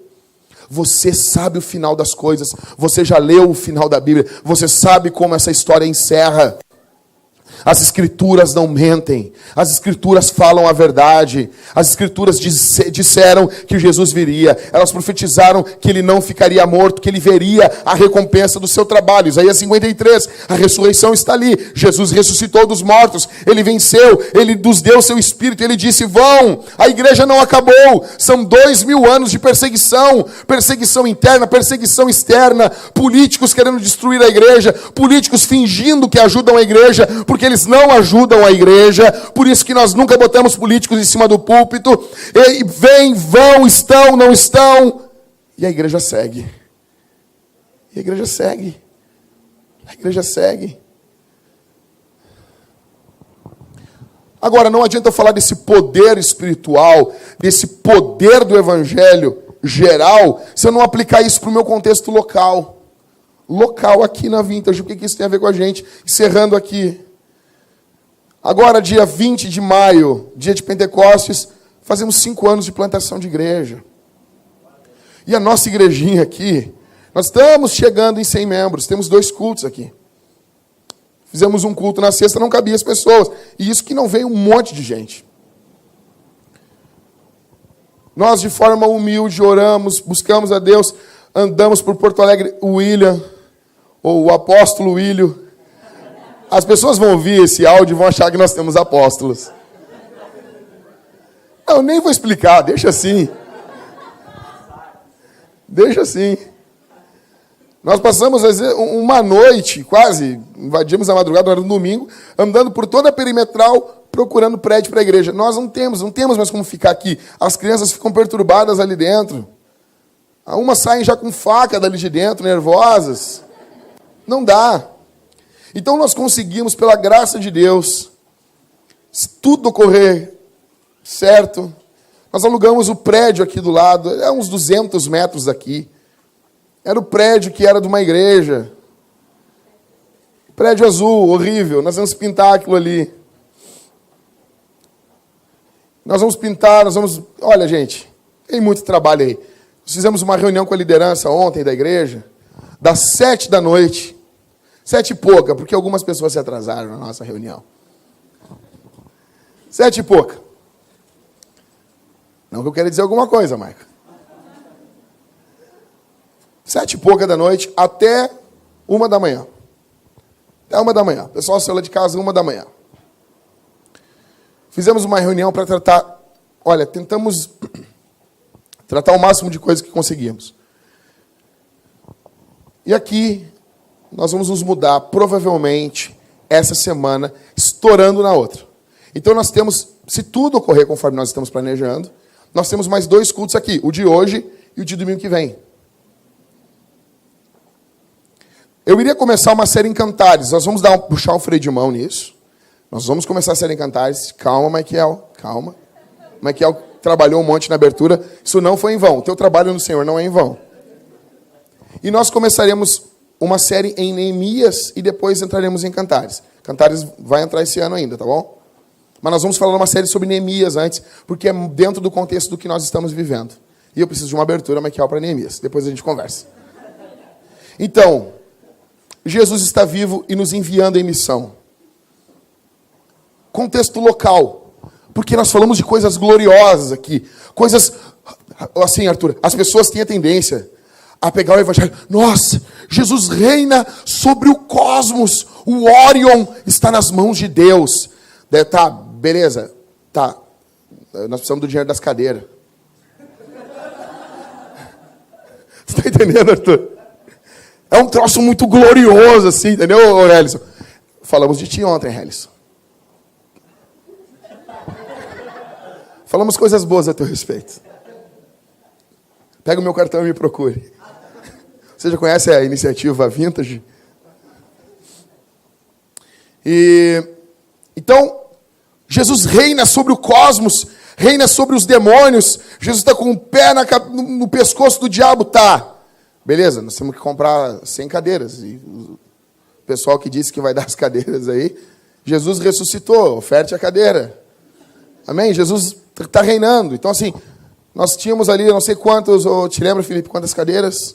Você sabe o final das coisas. Você já leu o final da Bíblia. Você sabe como essa história encerra. As escrituras não mentem. As escrituras falam a verdade. As escrituras disseram que Jesus viria. Elas profetizaram que ele não ficaria morto, que ele veria a recompensa do seu trabalho. Isaías 53, a ressurreição está ali. Jesus ressuscitou dos mortos. Ele venceu. Ele nos deu o seu espírito. Ele disse, vão. A igreja não acabou. São 2000 anos de perseguição. Perseguição interna, perseguição externa. Políticos querendo destruir a igreja. Políticos fingindo que ajudam a igreja, porque eles não ajudam a igreja. Por isso que nós nunca botamos políticos em cima do púlpito. E vêm, vão, estão, não estão. E a igreja segue. E a igreja segue. A igreja segue. Agora, não adianta eu falar desse poder espiritual, desse poder do evangelho geral, se eu não aplicar isso para o meu contexto local. Local aqui na Vintage. O que isso tem a ver com a gente? Encerrando aqui. Agora, dia 20 de maio, dia de Pentecostes, fazemos 5 anos de plantação de igreja. E a nossa igrejinha aqui, nós estamos chegando em 100 membros, temos 2 cultos aqui. Fizemos um culto na sexta, não cabia as pessoas. E isso que não veio um monte de gente. Nós, de forma humilde, oramos, buscamos a Deus, andamos por Porto Alegre, o William, ou o apóstolo William. As pessoas vão ouvir esse áudio e vão achar que nós temos apóstolos. Eu nem vou explicar, deixa assim. Deixa assim. Nós passamos uma noite, quase, invadimos a madrugada, era um domingo, andando por toda a perimetral, procurando prédio para a igreja. Nós não temos mais como ficar aqui. As crianças ficam perturbadas ali dentro. Umas saem já com faca dali de dentro, nervosas. Não dá. Então nós conseguimos, pela graça de Deus, se tudo ocorrer certo, nós alugamos o prédio aqui do lado, é uns 200 metros daqui. Era o prédio que era de uma igreja. Prédio azul, horrível. Nós vamos pintar aquilo ali. Nós vamos pintar, Olha, gente, tem muito trabalho aí. Nós fizemos uma reunião com a liderança ontem da igreja, das 7 da noite. 7 e pouca, porque algumas pessoas se atrasaram na nossa reunião. 7 e pouca. Não que eu quero dizer alguma coisa, Maica. 7 e pouca da noite até 1 da manhã. Até 1 da manhã. O pessoal saiu lá de casa 1 da manhã. Fizemos uma reunião para tratar... Olha, tentamos tratar o máximo de coisas que conseguimos. E aqui... nós vamos nos mudar, provavelmente, essa semana, estourando na outra. Então, nós temos, se tudo ocorrer conforme nós estamos planejando, nós temos mais 2 cultos aqui, o de hoje e o de domingo que vem. Eu iria começar uma série em Cantares, nós vamos puxar um freio de mão nisso. Nós vamos começar a série em Cantares. Calma, Michael, calma. Michael trabalhou um monte na abertura, isso não foi em vão. O teu trabalho no Senhor não é em vão. E nós começaremos uma série em Neemias e depois entraremos em Cantares. Cantares vai entrar esse ano ainda, tá bom? Mas nós vamos falar uma série sobre Neemias antes, porque é dentro do contexto do que nós estamos vivendo. E eu preciso de uma abertura, Michael, para Neemias. Depois a gente conversa. Então, Jesus está vivo e nos enviando em missão. Contexto local. Porque nós falamos de coisas gloriosas aqui. Coisas, assim, Arthur, as pessoas têm a tendência a pegar o evangelho. Nossa, Jesus reina sobre o cosmos. O Órion está nas mãos de Deus. Daí, tá, beleza. Tá, nós precisamos do dinheiro das cadeiras. Você está entendendo, Arthur? É um troço muito glorioso, assim, entendeu, Helison? Falamos de ti ontem, Helison. Falamos coisas boas a teu respeito. Pega o meu cartão e me procure. Você já conhece a iniciativa Vintage? Então, Jesus reina sobre o cosmos, reina sobre os demônios. Jesus está com o pé no pescoço do diabo, tá? Beleza, nós temos que comprar 100 cadeiras. E o pessoal que disse que vai dar as cadeiras aí, Jesus ressuscitou, oferte a cadeira. Amém? Jesus está reinando. Então, assim, nós tínhamos ali, não sei quantos, te lembra, Felipe, quantas cadeiras?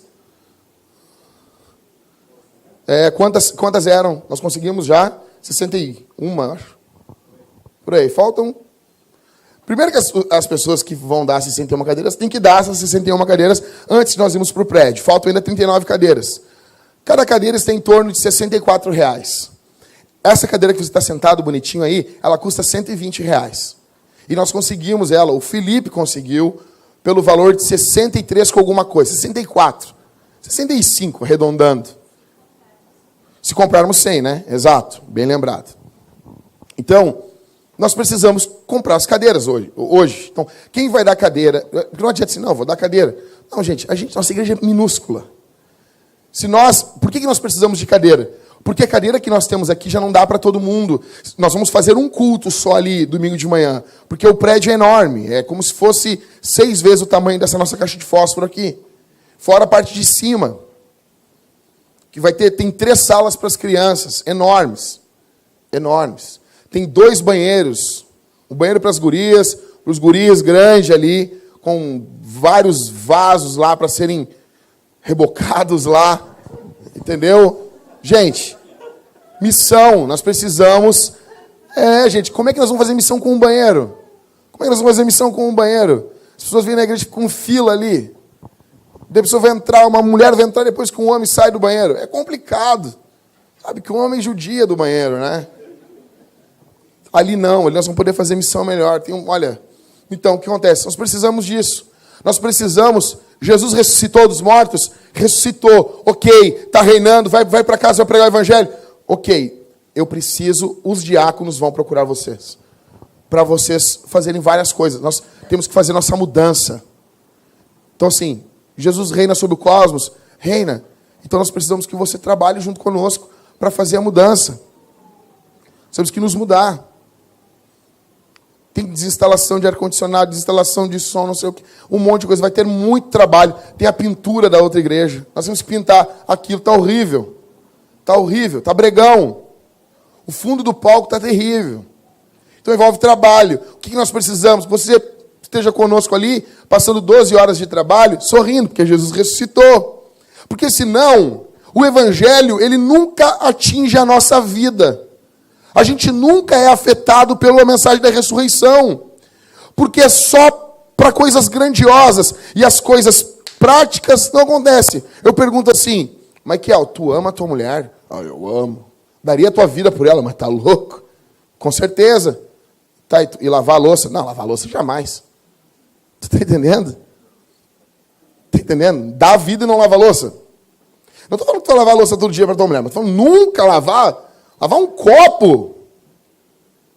Quantas eram? Nós conseguimos já 61, acho. Por aí. Faltam... Primeiro que as pessoas que vão dar 61 cadeiras, têm que dar essas 61 cadeiras antes de nós irmos para o prédio. Faltam ainda 39 cadeiras. Cada cadeira está em torno de R$64. Essa cadeira que você está sentado bonitinho aí, ela custa R$120. E nós conseguimos ela, o Felipe conseguiu, pelo valor de 63 com alguma coisa. 64. 65, arredondando. Se comprarmos 100, né? Exato, bem lembrado. Então, nós precisamos comprar as cadeiras hoje. Então, quem vai dar cadeira? Não adianta assim, não, vou dar cadeira. Não, gente, nossa igreja é minúscula. Por que nós precisamos de cadeira? Porque a cadeira que nós temos aqui já não dá para todo mundo. Nós vamos fazer um culto só ali, domingo de manhã. Porque o prédio é enorme. É como se fosse 6 vezes o tamanho dessa nossa caixa de fósforo aqui. Fora a parte de cima. Que tem 3 salas para as crianças. Enormes. Enormes. Tem 2 banheiros. Um banheiro para as gurias, para os guris grande ali, com vários vasos lá para serem rebocados lá. Entendeu? Gente, missão, nós precisamos... gente, como é que nós vamos fazer missão com um banheiro? Como é que nós vamos fazer missão com um banheiro? As pessoas vêm na igreja com fila ali. A pessoa vai entrar, uma mulher vai entrar depois que um homem sai do banheiro. É complicado. Sabe, que um homem judia do banheiro, né? Ali nós vamos poder fazer missão melhor. Então, o que acontece? Nós precisamos disso. Nós precisamos... Jesus ressuscitou dos mortos? Ressuscitou. Ok, está reinando, vai para casa, vai pregar o evangelho. Ok, eu preciso, os diáconos vão procurar vocês. Para vocês fazerem várias coisas. Nós temos que fazer nossa mudança. Então, assim, Jesus reina sobre o cosmos? Reina. Então, nós precisamos que você trabalhe junto conosco para fazer a mudança. Temos que nos mudar. Tem desinstalação de ar-condicionado, desinstalação de som, não sei o que. Um monte de coisa. Vai ter muito trabalho. Tem a pintura da outra igreja. Nós temos que pintar aquilo. Está horrível. Está horrível. Está bregão. O fundo do palco está terrível. Então envolve trabalho. O que nós precisamos? Você esteja conosco ali, passando 12 horas de trabalho, sorrindo, porque Jesus ressuscitou. Porque senão, o evangelho, ele nunca atinge a nossa vida. A gente nunca é afetado pela mensagem da ressurreição. Porque é só para coisas grandiosas. E as coisas práticas não acontecem. Eu pergunto assim, Michael, tu ama a tua mulher? Ah, eu amo. Daria a tua vida por ela, mas tá louco? Com certeza. Tá, e lavar a louça? Não, lavar a louça jamais. Tu tá entendendo? Tá entendendo? Dá a vida e não lava a louça. Não estou falando que tu vai lavar a louça todo dia para tua mulher, mas estou falando nunca lavar um copo.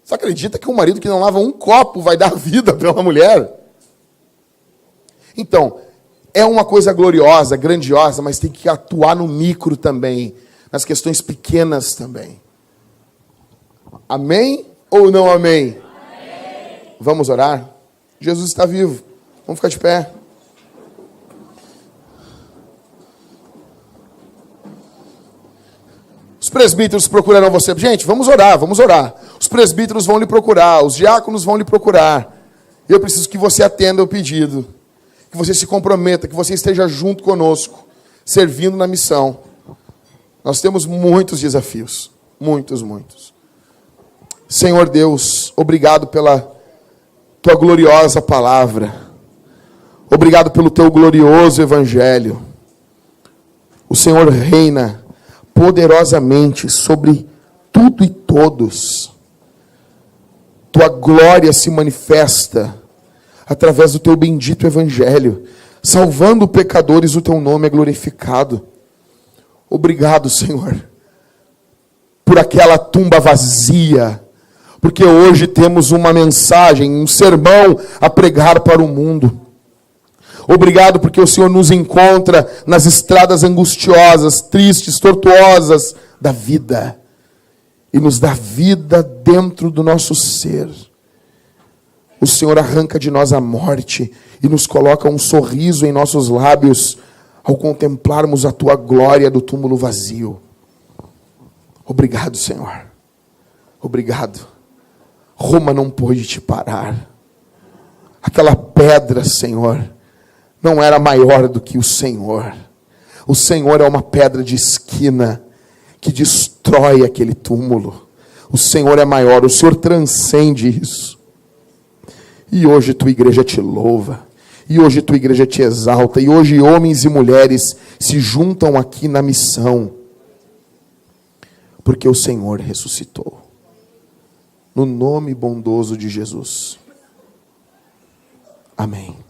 Você acredita que um marido que não lava um copo vai dar vida pela mulher? Então, é uma coisa gloriosa, grandiosa, mas tem que atuar no micro também, nas questões pequenas também. Amém ou não amém? Amém. Vamos orar? Jesus está vivo. Vamos ficar de pé. Os presbíteros procurarão você. Gente, vamos orar, vamos orar. Os presbíteros vão lhe procurar, os diáconos vão lhe procurar. Eu preciso que você atenda o pedido, que você se comprometa, que você esteja junto conosco, servindo na missão. Nós temos muitos desafios, muitos, muitos. Senhor Deus, obrigado pela tua gloriosa palavra. Obrigado pelo teu glorioso evangelho. O Senhor reina poderosamente sobre tudo e todos. Tua glória se manifesta através do teu bendito evangelho. Salvando pecadores, o teu nome é glorificado. Obrigado, Senhor, por aquela tumba vazia, porque hoje temos uma mensagem, um sermão a pregar para o mundo. Obrigado porque o Senhor nos encontra nas estradas angustiosas, tristes, tortuosas da vida, e nos dá vida dentro do nosso ser. O Senhor arranca de nós a morte e nos coloca um sorriso em nossos lábios ao contemplarmos a tua glória do túmulo vazio. Obrigado, Senhor. Obrigado. Roma não pôde te parar. Aquela pedra, Senhor, não era maior do que o Senhor. O Senhor é uma pedra de esquina que destrói aquele túmulo. O Senhor é maior, o Senhor transcende isso. E hoje tua igreja te louva, e hoje tua igreja te exalta, e hoje homens e mulheres se juntam aqui na missão, porque o Senhor ressuscitou. No nome bondoso de Jesus. Amém.